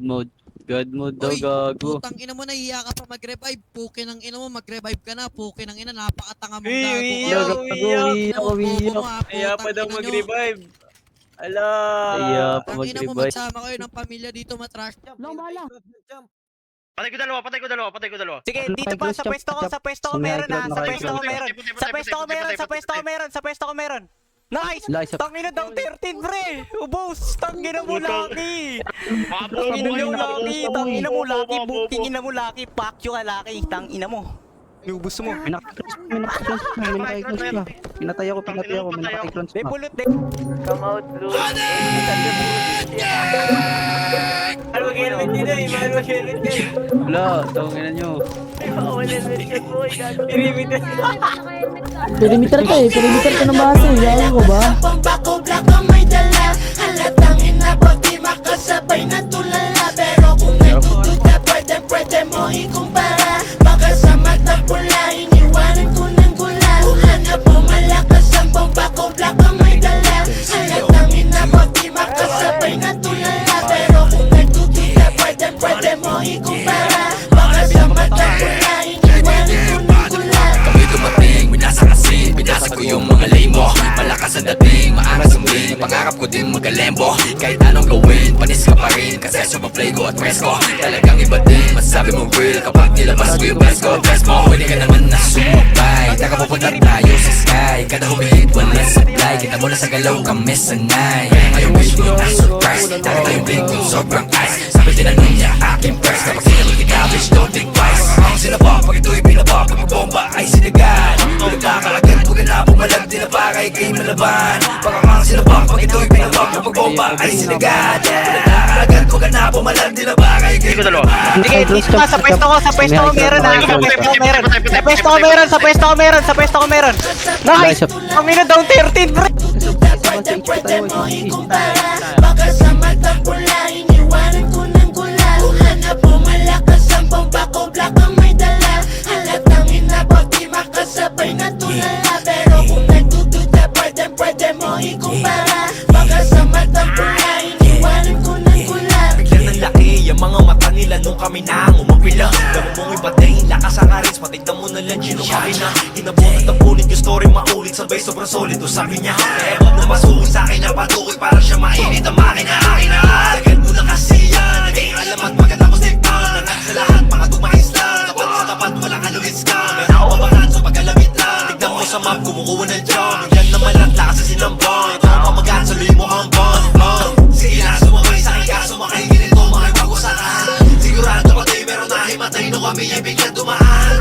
Mode. God mode daw, Uy, gago. putang ina mo, nahiya ka pa mag-revive. Pukin ng ina mo, mag-revive ka na. Pukin ng ina, napakatanga mong gago ka. Gago, Umiyak. Ina mo, bobo mo ha, Kaya pa putang daw ina nyo. mag-revive. Ala. Kaya pa Ang ina mo, mag-revive. magsama kayo ng pamilya dito, matrash. Long bala. Patay ko dalawa, patay ko dalawa, patay ko dalawa. Sige, dito pa sa pwesto ko, sa pwesto ko meron ha, sa pwesto ko meron. Sa pwesto ko meron, sa pwesto ko meron, sa pwesto ko meron. Nice! Nice. Tangina daw 13 pre! Ubos! Tangina mo Lucky! Tangina Tangina mo Lucky! Tangina mo Lucky! Tangina mo Lucky! Fuck you ka Lucky! Tangina mo! Ubos mo! May nakakiclons pa. Pinatay ako. May nakakiclons May pa. pulot eh! Come out, Blue. Ano mag-helmet dito eh? Ano mag-helmet dito? Wala, tawagin nyo. Wala helmet boy. Pirimit Perimeter ka eh. Perimeter ka ng base. Yalan ko ba? Pambako black ang may dala. Halatang inabot di makasabay na tulala. Pero kung nagtututa pwede mo ikumpara. Baka sa mata pula iniwanan ko ng gula. Hanap mo malakas ang pambako black ang may dala. Halatang inabot di makasabay na tulala. Pero kung nagtututa pwede mo ikumpara. Baka sa mata pula iniwanan ko ng gula. Kami dumating, minasa kasi binasa ko yung mga lane mo. Malakas ang dating, maangas ang wing. Pangarap ko din magalembo. Kahit anong gawin, panis ka pa rin. Kasi sobrang play ko at press ko. Talagang iba din, masasabi mo real. Kapag nilabas ko yung best ko, best mo. Pwede ka naman na sumabay. Taka pupunta tayo sa sky. Kada humihit, walang supply. Kita mo na sa galaw kami sanay. Ngayong wish mo na surprise. Nakita yung blink yung sobrang ice. Sabi tinanong niya aking price. Kapag sinabot kita, bitch, don't think twice. Ang sinabak, pag ito'y pinabak. Pag bomba ay sinigan. Nagkakalagan, huwag na bumalag. Di na para ikay malaban. Pagkakang sinabak, pag ito'y pinabak. Pag bomba ay sinigan. Nagkakalagan, huwag na bumalag. Di na para ikay malaban. Sige, dito pa sa pwesto ko, sa pwesto ko meron ha, sa pwesto ko meron. Sa pwesto ko meron, sa pwesto ko meron, sa pwesto ko meron. Nice! Tangina daw 13 pre! Pwede mo ikumpara. Baka sa mata pula iniwanan ko ng gula. Hanap mo malakas ang pambako black ang may dala. Halatang inabot di makasabay na tulala. Pero kung nagtututa pwede mo ikumpara. Baka sa mata pula iniwanan ko ng gula. Biglang ng laki, ang mga mata nila nung kami na umapila. Damo mong ibating, lakas ang charisma. Tignan mo na lang, Gino kami na. Hinabunan ng punit, yung story maulit. Sabay sobrang solid, o sabi niya. Eh, wag na masuwi sa akin na patukoy. Parang siya mainit ang makina, akin na. Agad mo na kasi yan. Naging alam at magandang mustikpan. Nanag sa lahat, mga tumahis lang. Tapat sa tapat, walang haluin scam. May nakapabangan sa pagkalamit lang. Tignan mo sa map, kumukuha ng jam. Yan naman at lakas sa sinambang. Ito ang pamagaan sa luwi mo hambang. Sige na, sumabay sa akin ka. Sumakay ganito, mga bago sana. Sigurado ko tayo meron na himatay. No kami ay biglang dumaan.